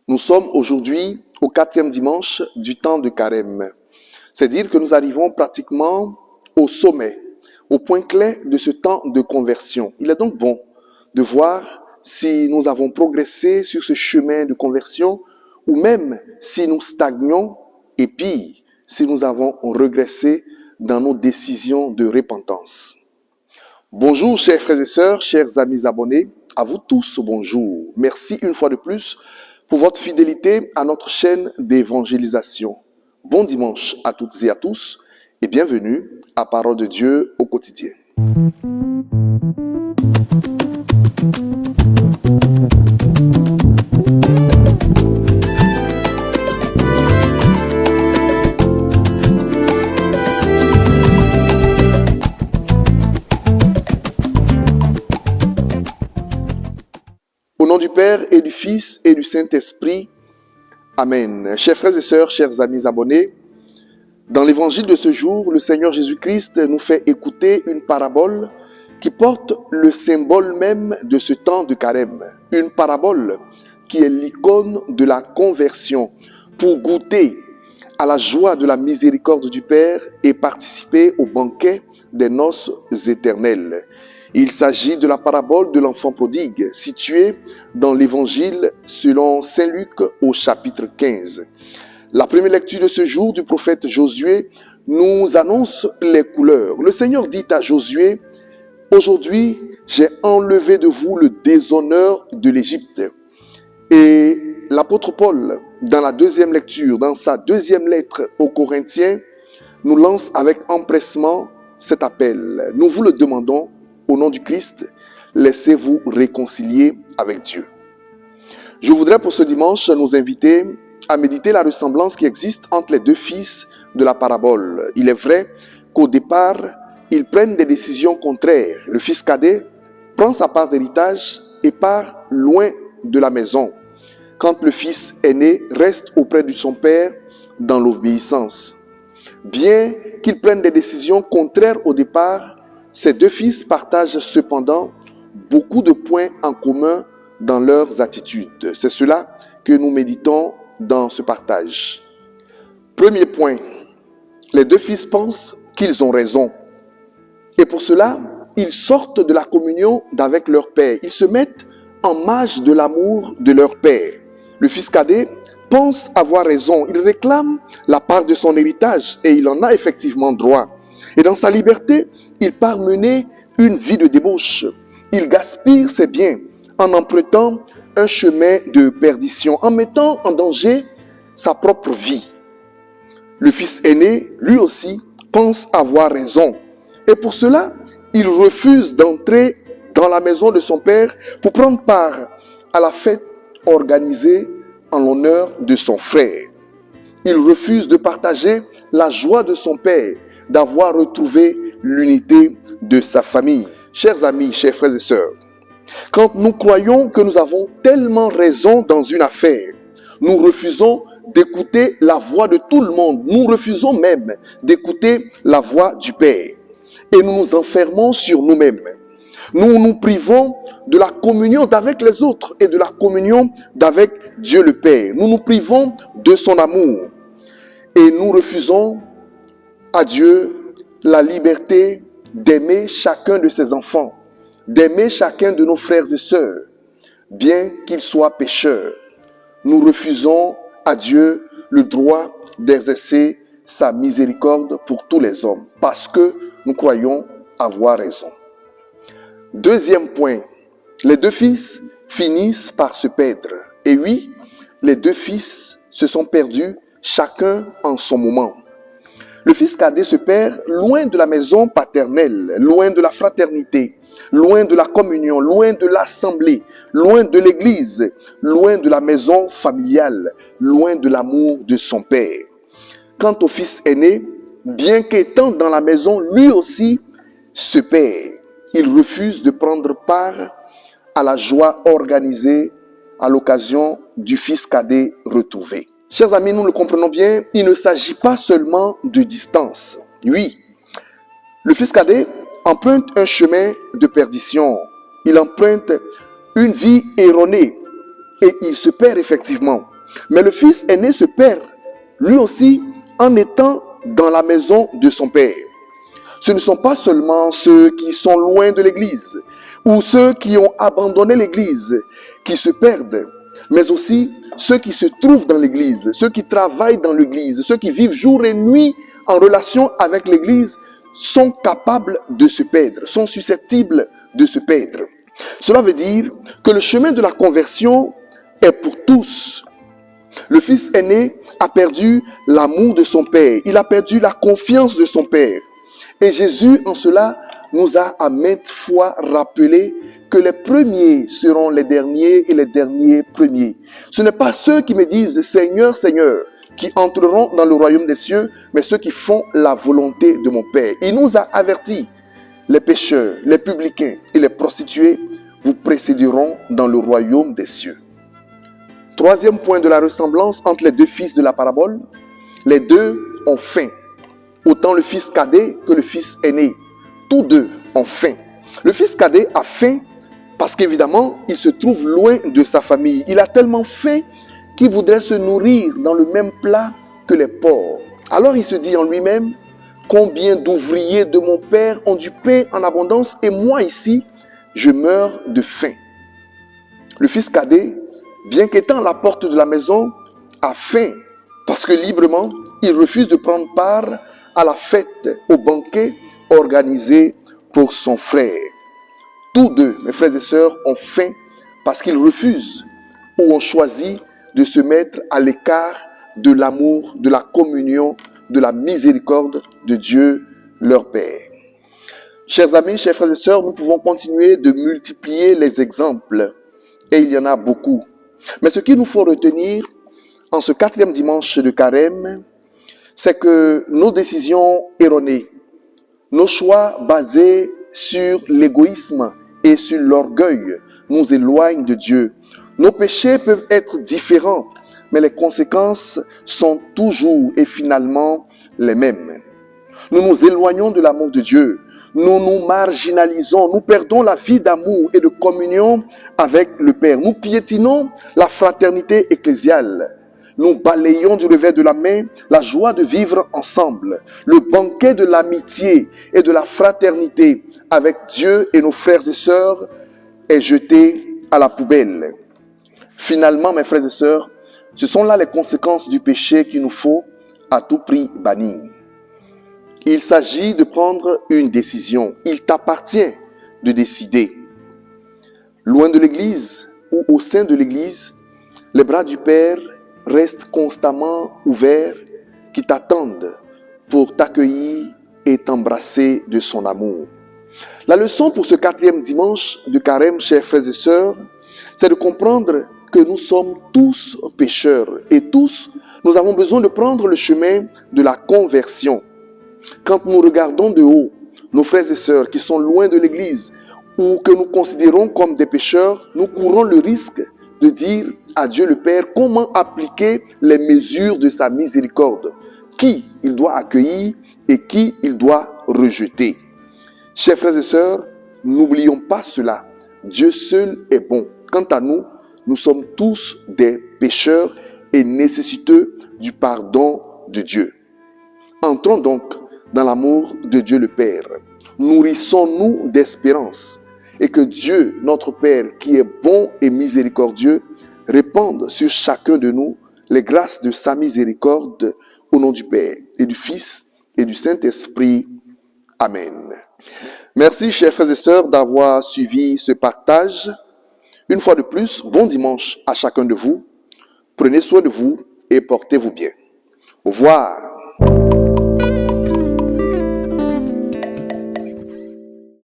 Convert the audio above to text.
Nous sommes aujourd'hui au 4e dimanche du temps de Carême. C'est dire que nous arrivons pratiquement au sommet, au point clé de ce temps de conversion. Il est donc bon de voir si nous avons progressé sur ce chemin de conversion ou même si nous stagnons et pire, si nous avons régressé dans nos décisions de repentance. Bonjour chers frères et sœurs, chers amis abonnés, à vous tous bonjour. Merci une fois de plus pour votre fidélité à notre chaîne d'évangélisation. Bon dimanche à toutes et à tous et bienvenue à Parole de Dieu au quotidien. Au nom du Père et du Fils et du Saint-Esprit, Amen. Chers frères et sœurs, chers amis abonnés, dans l'évangile de ce jour, le Seigneur Jésus-Christ nous fait écouter une parabole qui porte le symbole même de ce temps de Carême. Une parabole qui est l'icône de la conversion pour goûter à la joie de la miséricorde du Père et participer au banquet des noces éternelles. Il s'agit de la parabole de l'enfant prodigue, située dans l'évangile selon Saint Luc au chapitre 15. La première lecture de ce jour du prophète Josué nous annonce les couleurs. Le Seigneur dit à Josué, « Aujourd'hui, j'ai enlevé de vous le déshonneur de l'Égypte. » Et l'apôtre Paul, dans la deuxième lecture, dans sa deuxième lettre aux Corinthiens, nous lance avec empressement cet appel. Nous vous le demandons, au nom du Christ, laissez-vous réconcilier avec Dieu. Je voudrais pour ce dimanche nous inviter à méditer la ressemblance qui existe entre les deux fils de la parabole. Il est vrai qu'au départ, ils prennent des décisions contraires. Le fils cadet prend sa part d'héritage et part loin de la maison, quand le fils aîné reste auprès de son père dans l'obéissance. Bien qu'ils prennent des décisions contraires au départ, ces deux fils partagent cependant beaucoup de points en commun dans leurs attitudes. C'est cela que nous méditons dans ce partage. Premier point, les deux fils pensent qu'ils ont raison. Et pour cela, ils sortent de la communion d'avec leur père. Ils se mettent en marge de l'amour de leur père. Le fils cadet pense avoir raison. Il réclame la part de son héritage et il en a effectivement droit. Et dans sa liberté, il part mener une vie de débauche. Il gaspille ses biens en empruntant un chemin de perdition, en mettant en danger sa propre vie. Le fils aîné, lui aussi, pense avoir raison. Et pour cela, il refuse d'entrer dans la maison de son père pour prendre part à la fête organisée en l'honneur de son frère. Il refuse de partager la joie de son père d'avoir retrouvé l'unité de sa famille. Chers amis, chers frères et sœurs, quand nous croyons que nous avons tellement raison dans une affaire, nous refusons d'écouter la voix de tout le monde. Nous refusons même d'écouter la voix du Père. Et nous nous enfermons sur nous-mêmes. Nous nous privons de la communion d'avec les autres et de la communion d'avec Dieu le Père. Nous nous privons de son amour. Et nous refusons à Dieu la liberté d'aimer chacun de ses enfants, d'aimer chacun de nos frères et sœurs, bien qu'ils soient pécheurs. Nous refusons à Dieu le droit d'exercer sa miséricorde pour tous les hommes, parce que nous croyons avoir raison. Deuxième point, les deux fils finissent par se perdre. Et oui, les deux fils se sont perdus, chacun en son moment. Le fils cadet se perd loin de la maison paternelle, loin de la fraternité, loin de la communion, loin de l'assemblée, loin de l'église, loin de la maison familiale, loin de l'amour de son père. Quant au fils aîné, bien qu'étant dans la maison, lui aussi se perd. Il refuse de prendre part à la joie organisée à l'occasion du fils cadet retrouvé. Chers amis, nous le comprenons bien, il ne s'agit pas seulement de distance. Oui, le fils cadet emprunte un chemin de perdition. Il emprunte une vie erronée et il se perd effectivement. Mais le fils aîné se perd, lui aussi, en étant dans la maison de son père. Ce ne sont pas seulement ceux qui sont loin de l'église ou ceux qui ont abandonné l'église qui se perdent, mais aussi ceux qui se trouvent dans l'église, ceux qui travaillent dans l'église, ceux qui vivent jour et nuit en relation avec l'église sont capables de se perdre, sont susceptibles de se perdre. Cela veut dire que le chemin de la conversion est pour tous. Le fils aîné a perdu l'amour de son père, il a perdu la confiance de son père. Et Jésus, en cela, nous a à maintes fois rappelé que les premiers seront les derniers et les derniers premiers. Ce n'est pas ceux qui me disent « Seigneur, Seigneur » qui entreront dans le royaume des cieux, mais ceux qui font la volonté de mon Père. Il nous a avertis, les pécheurs, les publicains et les prostituées vous précéderont dans le royaume des cieux. Troisième point de la ressemblance entre les deux fils de la parabole, les deux ont faim. Autant le fils cadet que le fils aîné. Tous deux ont faim. Le fils cadet a faim parce qu'évidemment, il se trouve loin de sa famille. Il a tellement faim qu'il voudrait se nourrir dans le même plat que les porcs. Alors il se dit en lui-même, combien d'ouvriers de mon père ont du pain en abondance et moi ici, je meurs de faim. Le fils cadet, bien qu'étant à la porte de la maison, a faim parce que librement, il refuse de prendre part à la fête, au banquet organisé pour son frère. Tous deux, mes frères et sœurs, ont faim parce qu'ils refusent ou ont choisi de se mettre à l'écart de l'amour, de la communion, de la miséricorde de Dieu, leur Père. Chers amis, chers frères et sœurs, nous pouvons continuer de multiplier les exemples, et il y en a beaucoup. Mais ce qu'il nous faut retenir en ce 4e dimanche de Carême, c'est que nos décisions erronées, nos choix basés sur l'égoïsme et sur l'orgueil nous éloignent de Dieu. Nos péchés peuvent être différents, mais les conséquences sont toujours et finalement les mêmes. Nous nous éloignons de l'amour de Dieu, nous nous marginalisons, nous perdons la vie d'amour et de communion avec le Père. Nous piétinons la fraternité ecclésiale. Nous balayons du revers de la main la joie de vivre ensemble. Le banquet de l'amitié et de la fraternité avec Dieu et nos frères et sœurs est jeté à la poubelle. Finalement, mes frères et sœurs, ce sont là les conséquences du péché qu'il nous faut à tout prix bannir. Il s'agit de prendre une décision. Il t'appartient de décider. Loin de l'Église ou au sein de l'Église, les bras du Père restent constamment ouverts, qui t'attendent pour t'accueillir et t'embrasser de son amour. La leçon pour ce 4e dimanche de Carême, chers frères et sœurs, c'est de comprendre que nous sommes tous pécheurs et tous, nous avons besoin de prendre le chemin de la conversion. Quand nous regardons de haut nos frères et sœurs qui sont loin de l'Église ou que nous considérons comme des pécheurs, nous courons le risque de dire à Dieu le Père comment appliquer les mesures de sa miséricorde, qui il doit accueillir et qui il doit rejeter. Chers frères et sœurs, n'oublions pas cela. Dieu seul est bon. Quant à nous, nous sommes tous des pécheurs et nécessiteux du pardon de Dieu. Entrons donc dans l'amour de Dieu le Père. Nourrissons-nous d'espérance et que Dieu, notre Père, qui est bon et miséricordieux, répande sur chacun de nous les grâces de sa miséricorde au nom du Père et du Fils et du Saint-Esprit. Amen. Merci, chers frères et sœurs, d'avoir suivi ce partage. Une fois de plus, bon dimanche à chacun de vous. Prenez soin de vous et portez-vous bien. Au revoir.